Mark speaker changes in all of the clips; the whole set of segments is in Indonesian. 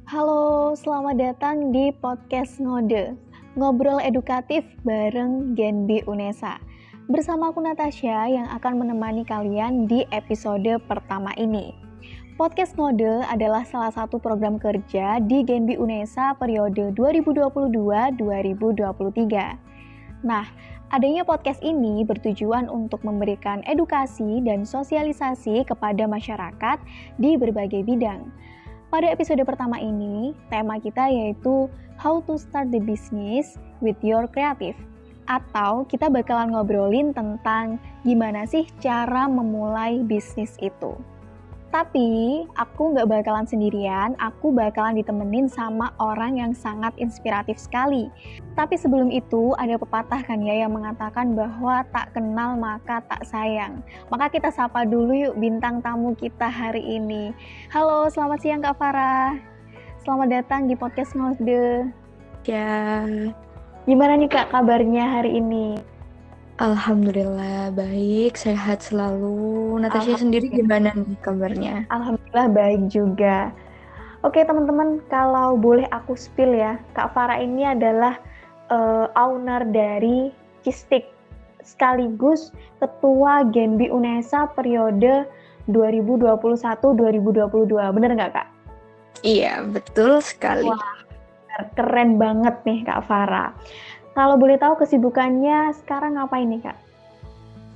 Speaker 1: Halo, selamat datang di podcast Ngode, ngobrol edukatif bareng Genbi Unesa. Bersama aku Natasha yang akan menemani kalian di episode pertama ini. Podcast Ngode adalah salah satu program kerja di Genbi Unesa periode 2022-2023. Nah, adanya podcast ini bertujuan untuk memberikan edukasi dan sosialisasi kepada masyarakat di berbagai bidang. Pada episode pertama ini, tema kita yaitu How to Start the Business with Your Creative. Atau kita bakalan ngobrolin tentang gimana sih cara memulai bisnis itu. Tapi, aku nggak bakalan sendirian, aku bakalan ditemenin sama orang yang sangat inspiratif sekali. Tapi sebelum itu, ada pepatah kan ya yang mengatakan bahwa tak kenal maka tak sayang. Maka kita sapa dulu yuk bintang tamu kita hari ini. Halo, selamat siang Kak Farah. Selamat datang di podcast Ngode.
Speaker 2: Ya,
Speaker 1: Gimana nih Kak kabarnya hari ini?
Speaker 2: alhamdulillah baik, sehat selalu. Natasha sendiri gimana nih kabarnya?
Speaker 1: Alhamdulillah baik juga. Oke teman-teman, kalau boleh aku spill ya, Kak Farah ini adalah owner dari Cistik, sekaligus Ketua Genbi Unesa periode 2021-2022. Bener nggak Kak?
Speaker 2: Iya, betul sekali.
Speaker 1: Wah, keren banget nih Kak Farah. Kalau boleh tahu kesibukannya sekarang ngapain nih Kak?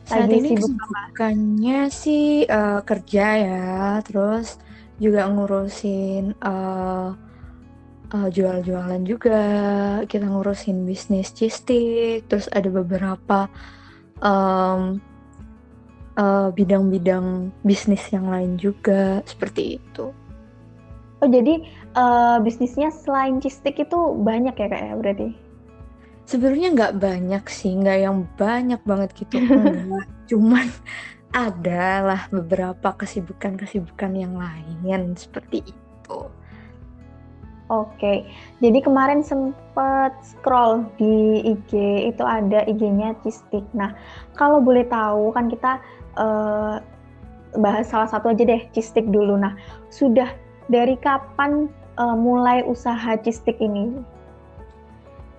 Speaker 2: Saat
Speaker 1: Lagi
Speaker 2: ini
Speaker 1: sibuk apa?
Speaker 2: kesibukannya sih kerja ya, terus juga ngurusin jual-jualan juga. Kita ngurusin bisnis cistik, terus ada beberapa em, bidang-bidang bisnis yang lain juga, seperti itu.
Speaker 1: Oh jadi bisnisnya selain Cistik itu banyak ya Kak ya berarti?
Speaker 2: Sebenarnya nggak banyak sih, nggak yang banyak banget gitu, enggak. Cuman ada lah beberapa kesibukan-kesibukan yang lain seperti itu.
Speaker 1: Oke, jadi kemarin sempet scroll di IG, itu ada IG-nya Cistik. Nah, kalau boleh tahu kan kita bahas salah satu aja deh, Cistik dulu. Nah, sudah dari kapan mulai usaha Cistik ini?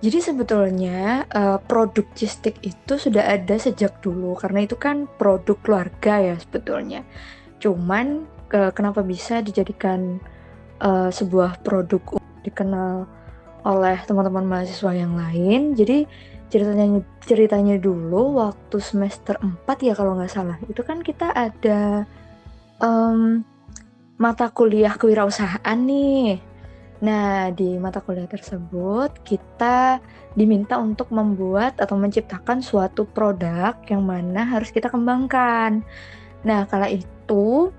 Speaker 2: Jadi sebetulnya produk cistik itu sudah ada sejak dulu karena itu kan produk keluarga ya sebetulnya. Cuman kenapa bisa dijadikan sebuah produk dikenal oleh teman-teman mahasiswa yang lain. Jadi ceritanya dulu waktu semester 4 ya kalau nggak salah. Itu kan kita ada mata kuliah kewirausahaan nih. Nah, di mata kuliah tersebut kita diminta untuk membuat atau menciptakan suatu produk yang mana harus kita kembangkan. Nah, kala itu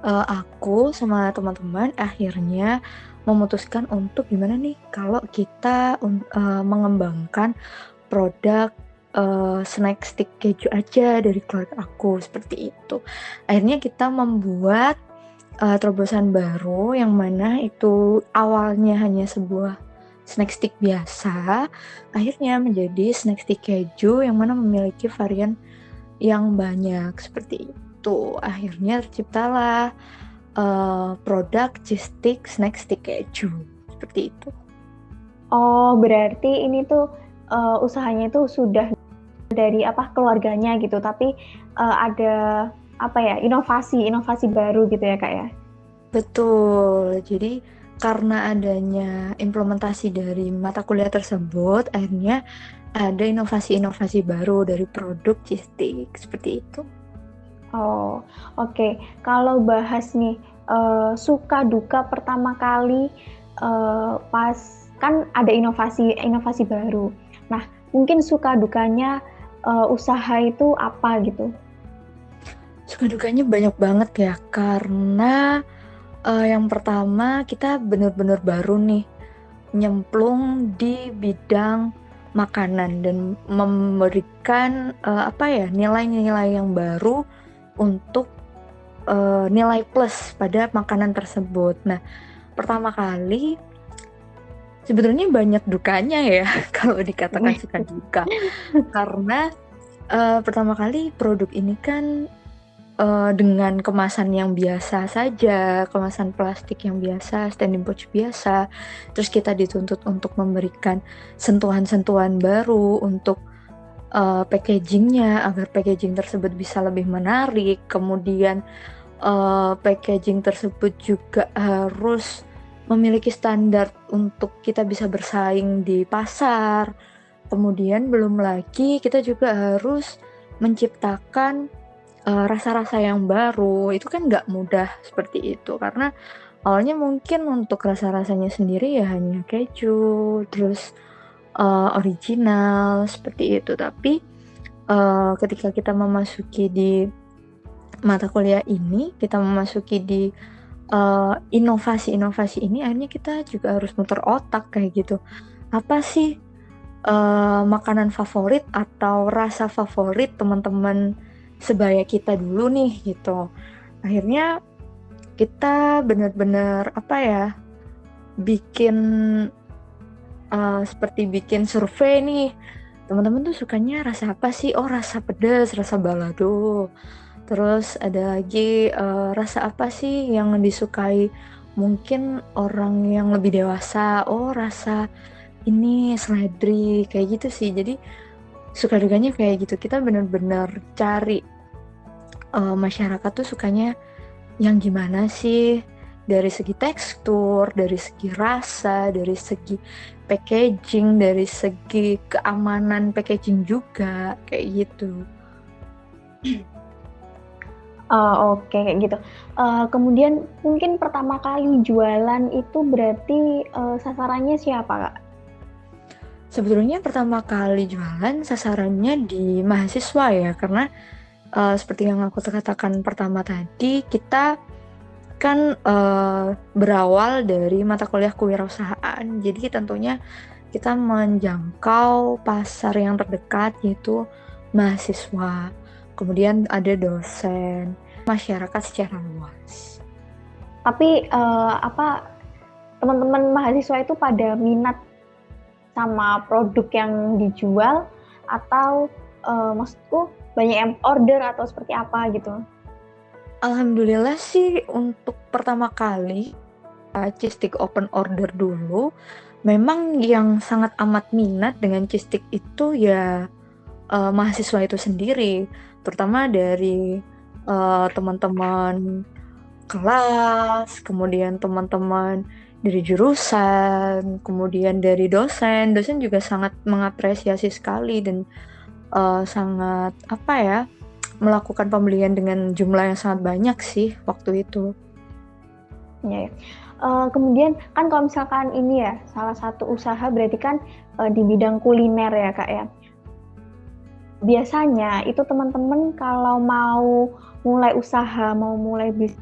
Speaker 2: aku sama teman-teman akhirnya memutuskan untuk gimana nih kalau kita mengembangkan produk snack stick keju aja dari keluarga aku, seperti itu. Akhirnya kita membuat terobosan baru yang mana itu awalnya hanya sebuah snack stick biasa, akhirnya menjadi snack stick keju yang mana memiliki varian yang banyak, seperti itu. Akhirnya terciptalah produk cheese stick snack stick keju, seperti itu.
Speaker 1: Oh, berarti ini tuh usahanya itu sudah dari keluarganya gitu, tapi ada inovasi baru gitu ya Kak ya?
Speaker 2: Betul, jadi karena adanya implementasi dari mata kuliah tersebut, akhirnya ada inovasi-inovasi baru dari produk cistik, seperti itu.
Speaker 1: Oh, oke. Kalau bahas nih, suka duka pertama kali pas kan ada inovasi baru. Nah, mungkin suka dukanya usaha itu apa gitu?
Speaker 2: Suka dukanya banyak banget ya, karena yang pertama kita benar-benar baru nih nyemplung di bidang makanan dan memberikan nilai-nilai yang baru untuk nilai plus pada makanan tersebut. Nah, pertama kali sebetulnya banyak dukanya ya kalau dikatakan suka duka, karena pertama kali produk ini kan dengan kemasan yang biasa saja, kemasan plastik yang biasa, standing pouch biasa. Terus kita dituntut untuk memberikan sentuhan-sentuhan baru untuk packagingnya agar packaging tersebut bisa lebih menarik. Kemudian packaging tersebut juga harus memiliki standar untuk kita bisa bersaing di pasar. Kemudian belum lagi kita juga harus menciptakan rasa-rasa yang baru. Itu kan nggak mudah seperti itu, karena awalnya mungkin untuk rasa-rasanya sendiri ya hanya keju, terus original seperti itu. Tapi ketika kita memasuki di mata kuliah ini, kita memasuki di inovasi-inovasi ini, akhirnya kita juga harus muter otak kayak gitu. Apa sih makanan favorit atau rasa favorit teman-teman sebaya kita dulu nih gitu. Akhirnya kita benar-benar bikin seperti bikin survei nih. Teman-teman tuh sukanya rasa apa sih? Oh, rasa pedas, rasa balado. Terus ada lagi rasa apa sih yang disukai mungkin orang yang lebih dewasa? Oh, rasa ini seledri, kayak gitu sih. Jadi suka duganya kayak gitu. Kita benar-benar cari masyarakat tuh sukanya yang gimana sih, dari segi tekstur, dari segi rasa, dari segi packaging, dari segi keamanan packaging juga, kayak gitu.
Speaker 1: Oke, kayak gitu. Kemudian mungkin pertama kali jualan itu berarti sasarannya siapa, Kak?
Speaker 2: Sebetulnya pertama kali jualan sasarannya di mahasiswa ya, karena seperti yang aku katakan pertama tadi, kita kan berawal dari mata kuliah kewirausahaan. Jadi tentunya kita menjangkau pasar yang terdekat, yaitu mahasiswa. Kemudian ada dosen, masyarakat secara luas.
Speaker 1: Tapi teman-teman mahasiswa itu pada minat sama produk yang dijual atau maksudku banyak yang order atau seperti apa gitu?
Speaker 2: Alhamdulillah sih untuk pertama kali cheese stick open order dulu, memang yang sangat amat minat dengan cheese stick itu ya mahasiswa itu sendiri, terutama dari teman-teman kelas, kemudian teman-teman dari jurusan, kemudian dari dosen juga sangat mengapresiasi sekali dan sangat melakukan pembelian dengan jumlah yang sangat banyak sih waktu itu.
Speaker 1: Ya. Kemudian kan kalau misalkan ini ya salah satu usaha berarti kan di bidang kuliner ya Kak ya. Biasanya itu teman-teman kalau mau mulai usaha, mau mulai bisnis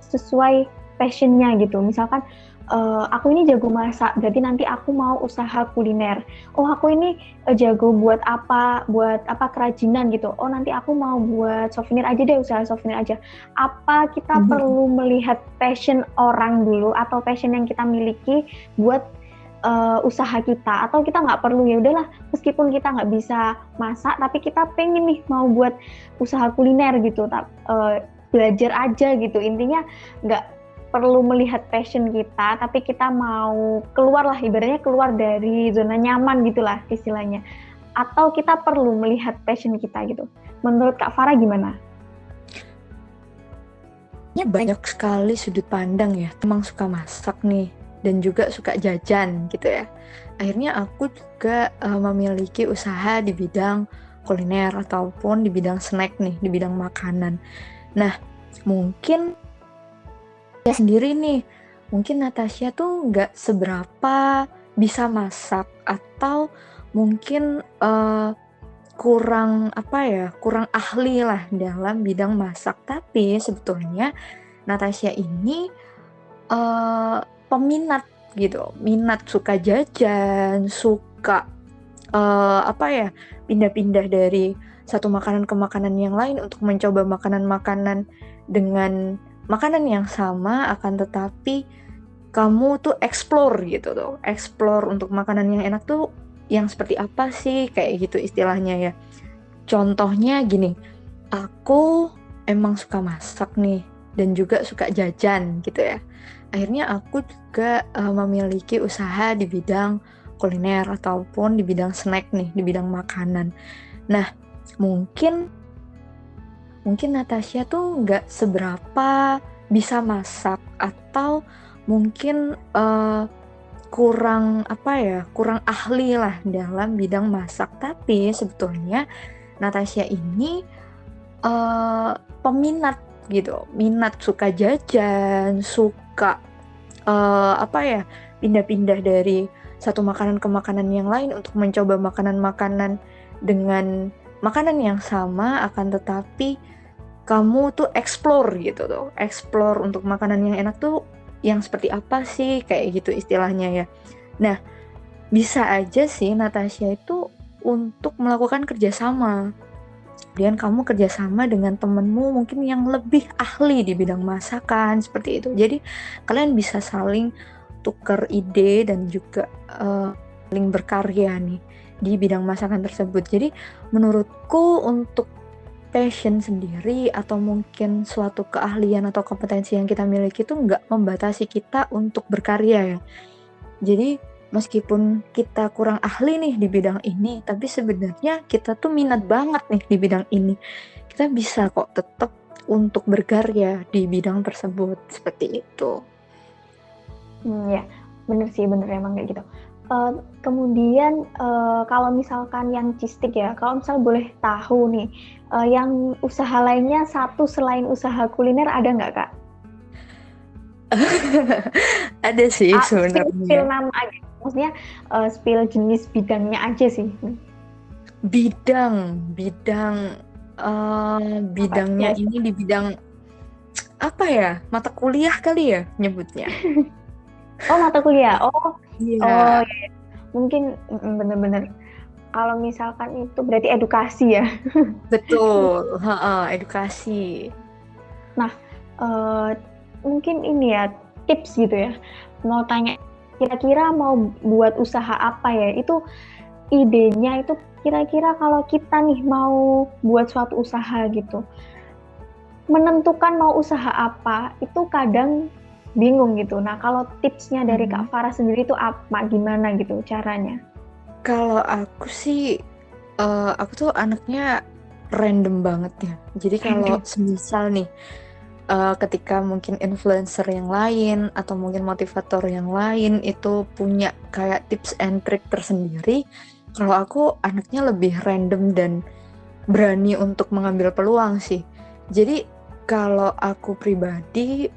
Speaker 1: sesuai passionnya gitu. Misalkan aku ini jago masak, berarti nanti aku mau usaha kuliner. Oh, aku ini jago buat apa kerajinan gitu. Oh, nanti aku mau buat souvenir aja deh, usaha souvenir aja. Apa kita perlu melihat passion orang dulu atau passion yang kita miliki buat usaha kita, atau kita nggak perlu, ya udahlah meskipun kita nggak bisa masak tapi kita pengen nih mau buat usaha kuliner gitu, belajar aja gitu. Intinya nggak perlu melihat passion kita, tapi kita mau keluar lah, ibaratnya keluar dari zona nyaman gitulah istilahnya. Atau kita perlu melihat passion kita gitu. Menurut Kak Farah gimana?
Speaker 2: Banyak sekali sudut pandang ya. Emang suka masak nih, dan juga suka jajan gitu ya. Akhirnya aku juga memiliki usaha di bidang kuliner ataupun di bidang snack nih, di bidang makanan. Nah, mungkin sendiri nih, mungkin Natasha tuh nggak seberapa bisa masak atau mungkin kurang ahli lah dalam bidang masak. Tapi sebetulnya Natasha ini peminat gitu, minat, suka jajan, suka pindah-pindah dari satu makanan ke makanan yang lain untuk mencoba makanan-makanan dengan makanan yang sama, akan tetapi kamu tuh explore gitu tuh. Explore untuk makanan yang enak tuh yang seperti apa sih, kayak gitu istilahnya ya. Contohnya gini, Aku emang suka masak nih dan juga suka jajan gitu ya. Akhirnya aku juga memiliki usaha di bidang kuliner ataupun di bidang snack nih, di bidang makanan. Nah, mungkin Natasha tuh nggak seberapa bisa masak atau mungkin kurang ahli lah dalam bidang masak. Tapi sebetulnya Natasha ini peminat gitu, minat, suka jajan, suka pindah-pindah dari satu makanan ke makanan yang lain untuk mencoba makanan-makanan dengan makanan yang sama, akan tetapi kamu tuh explore gitu tuh, explore untuk makanan yang enak tuh yang seperti apa sih, kayak gitu istilahnya ya. Nah, bisa aja sih Natasha itu untuk melakukan kerjasama. Kemudian kamu kerjasama dengan temenmu mungkin yang lebih ahli di bidang masakan, seperti itu. Jadi kalian bisa saling tukar ide dan juga saling berkarya nih di bidang masakan tersebut. Jadi menurutku untuk passion sendiri atau mungkin suatu keahlian atau kompetensi yang kita miliki itu nggak membatasi kita untuk berkarya ya. Jadi meskipun kita kurang ahli nih di bidang ini, tapi sebenarnya kita tuh minat banget nih di bidang ini. Kita bisa kok tetap untuk berkarya di bidang tersebut, seperti itu.
Speaker 1: Ya, bener sih, bener emang kayak gitu. Kemudian kalau misalkan yang cistik ya, kalau misal boleh tahu nih, yang usaha lainnya satu selain usaha kuliner ada nggak Kak?
Speaker 2: Ada sih
Speaker 1: Spill
Speaker 2: sebenarnya.
Speaker 1: nama aja, maksudnya spill jenis bidangnya aja sih.
Speaker 2: Bidangnya ini di bidang apa ya? Mata kuliah kali ya nyebutnya.
Speaker 1: Oh, mata kuliah.
Speaker 2: Iya.
Speaker 1: Oh, iya. Mungkin bener-bener. Kalau misalkan itu berarti edukasi ya.
Speaker 2: Betul, edukasi.
Speaker 1: Nah, mungkin ini ya tips gitu ya. Mau tanya, kira-kira mau buat usaha apa ya? Itu idenya itu kira-kira kalau kita nih mau buat suatu usaha gitu, menentukan mau usaha apa itu kadang bingung gitu. Nah, kalau tipsnya dari Kak Farah sendiri itu apa, gimana gitu caranya?
Speaker 2: Kalau aku sih, aku tuh anaknya random banget ya. Jadi kalau semisal nih, ketika mungkin influencer yang lain atau mungkin motivator yang lain itu punya kayak tips and trick tersendiri, kalau aku anaknya lebih random dan berani untuk mengambil peluang sih. Jadi kalau aku pribadi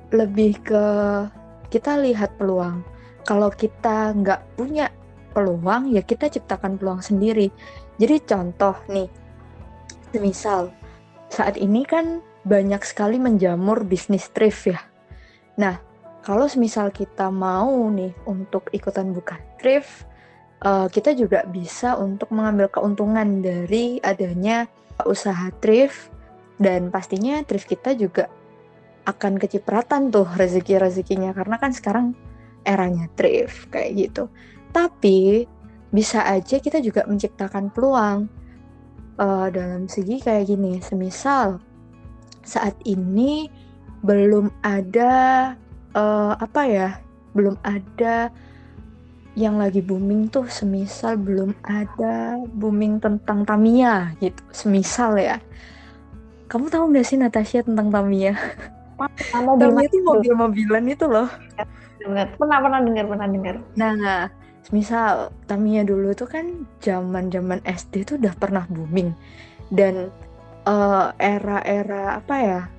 Speaker 2: lebih ke kita lihat peluang. Kalau kita nggak punya peluang, ya kita ciptakan peluang sendiri. Jadi contoh nih, misal saat ini kan banyak sekali menjamur bisnis thrift ya. Nah, kalau misal kita mau nih untuk ikutan buka thrift, kita juga bisa untuk mengambil keuntungan dari adanya usaha thrift, dan pastinya thrift kita juga akan kecipratan tuh rezeki-rezekinya, karena kan sekarang eranya thrift kayak gitu. Tapi bisa aja kita juga menciptakan peluang dalam segi kayak gini. Semisal saat ini belum ada belum ada yang lagi booming tuh, semisal belum ada booming tentang Tamiya gitu, semisal ya. Kamu tahu nggak sih Natasha tentang Tamiya? Tamiya itu mobil-mobilan itu loh.
Speaker 1: Pernah dengar.
Speaker 2: Nah, misal Tamiya dulu tuh kan zaman SD tuh udah pernah booming, dan era-era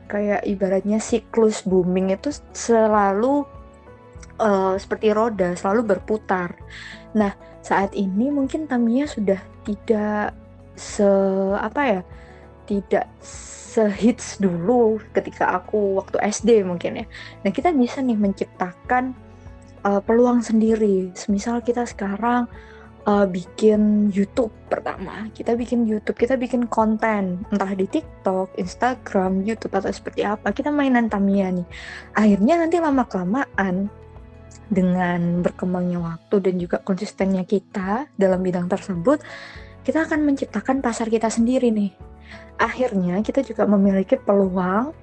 Speaker 2: kayak ibaratnya siklus booming itu selalu seperti roda, selalu berputar. Nah, saat ini mungkin Tamiya sudah tidak tidak sehits dulu ketika aku waktu SD mungkin ya. Nah, kita bisa nih menciptakan peluang sendiri. Semisal kita sekarang bikin YouTube pertama, kita bikin konten entah di TikTok, Instagram, YouTube atau seperti apa. Kita mainan Tamiya nih. Akhirnya nanti lama-kelamaan dengan berkembangnya waktu dan juga konsistennya kita dalam bidang tersebut, kita akan menciptakan pasar kita sendiri nih. akhirnya kita juga memiliki peluang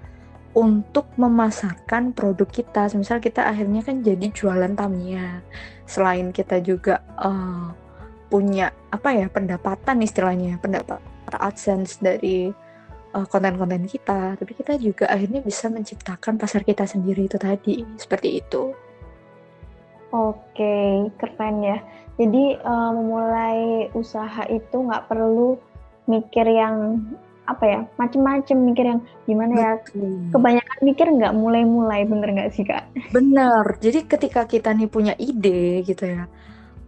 Speaker 2: untuk memasarkan produk kita. Misal kita akhirnya kan jadi jualan Tamiya. Selain kita juga punya pendapatan istilahnya, pendapat AdSense dari konten-konten kita, tapi kita juga akhirnya bisa menciptakan pasar kita sendiri itu tadi, seperti itu.
Speaker 1: Oke, keren ya. Jadi memulai usaha itu nggak perlu mikir yang macem-macem, mikir yang gimana ya. Kebanyakan mikir nggak mulai-mulai, bener nggak sih Kak?
Speaker 2: Bener. Jadi ketika kita nih punya ide gitu ya,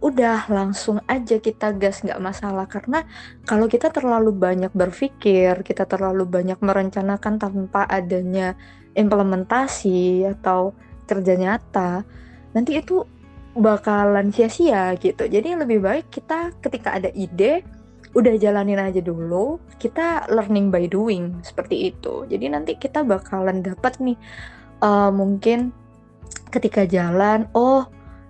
Speaker 2: udah langsung aja kita gas, nggak masalah. Karena kalau kita terlalu banyak berpikir, kita terlalu banyak merencanakan tanpa adanya implementasi atau kerja nyata, nanti itu bakalan sia-sia gitu. Jadi lebih baik kita ketika ada ide, udah jalanin aja dulu, kita learning by doing, seperti itu. Jadi nanti kita bakalan dapat nih, mungkin ketika jalan,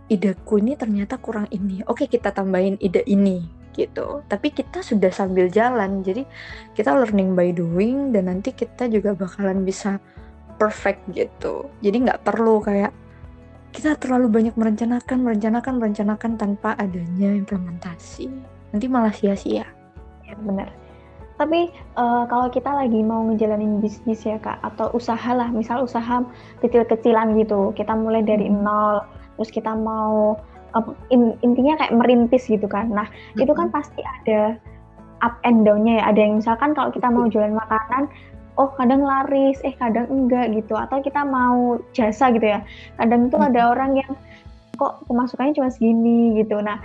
Speaker 2: ideku ini ternyata kurang ini, oke kita tambahin ide ini gitu. Tapi kita sudah sambil jalan, jadi kita learning by doing, dan nanti kita juga bakalan bisa perfect gitu. Jadi nggak perlu kayak kita terlalu banyak merencanakan tanpa adanya implementasi, nanti malah sia-sia.
Speaker 1: Ya benar. Tapi kalau kita lagi mau ngejalanin bisnis ya Kak, atau usaha lah, misal usaha kecil-kecilan gitu, kita mulai dari nol, terus kita mau intinya kayak merintis gitu kan. Nah itu kan pasti ada up and down-nya ya. Ada yang misalkan kalau kita mau jualan makanan, kadang laris, kadang enggak gitu. Atau kita mau jasa gitu ya, kadang tuh ada orang yang kok pemasukannya cuma segini gitu. Nah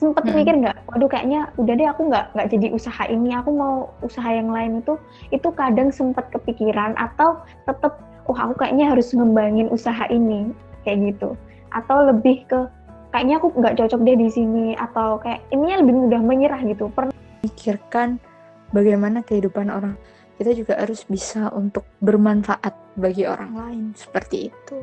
Speaker 1: sempet mikir nggak, waduh kayaknya udah deh aku nggak jadi usaha ini, aku mau usaha yang lain. Itu kadang sempet kepikiran, atau tetap aku kayaknya harus ngembangin usaha ini kayak gitu, atau lebih ke kayaknya aku nggak cocok deh di sini, atau kayak ininya lebih mudah menyerah gitu. Pernah
Speaker 2: pikirkan bagaimana kehidupan orang, kita juga harus bisa untuk bermanfaat bagi orang lain, seperti itu.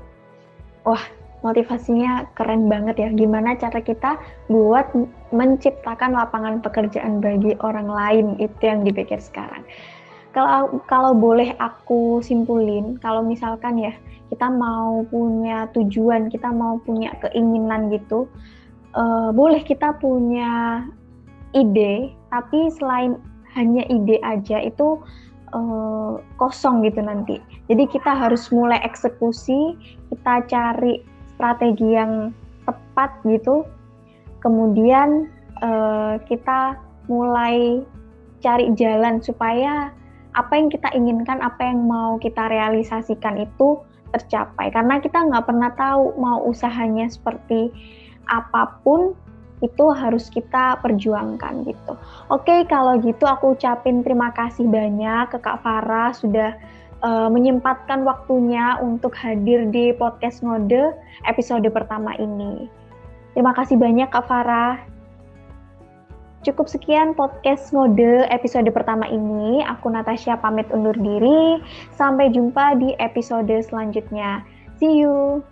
Speaker 1: Wah, motivasinya keren banget ya. Gimana cara kita buat menciptakan lapangan pekerjaan bagi orang lain, itu yang dipikir sekarang. Kalau boleh aku simpulin, kalau misalkan ya kita mau punya tujuan, kita mau punya keinginan gitu, boleh kita punya ide, tapi selain hanya ide aja itu kosong gitu nanti. Jadi kita harus mulai eksekusi, kita cari strategi yang tepat gitu, kemudian kita mulai cari jalan supaya apa yang kita inginkan, apa yang mau kita realisasikan itu tercapai. Karena kita nggak pernah tahu mau usahanya seperti apapun, itu harus kita perjuangkan gitu. Oke, kalau gitu aku ucapin terima kasih banyak ke Kak Farah sudah menyempatkan waktunya untuk hadir di podcast Ngode episode pertama ini. Terima kasih banyak Kak Farah. Cukup sekian podcast Ngode episode pertama ini. Aku Natasha pamit undur diri. Sampai jumpa di episode selanjutnya. See you!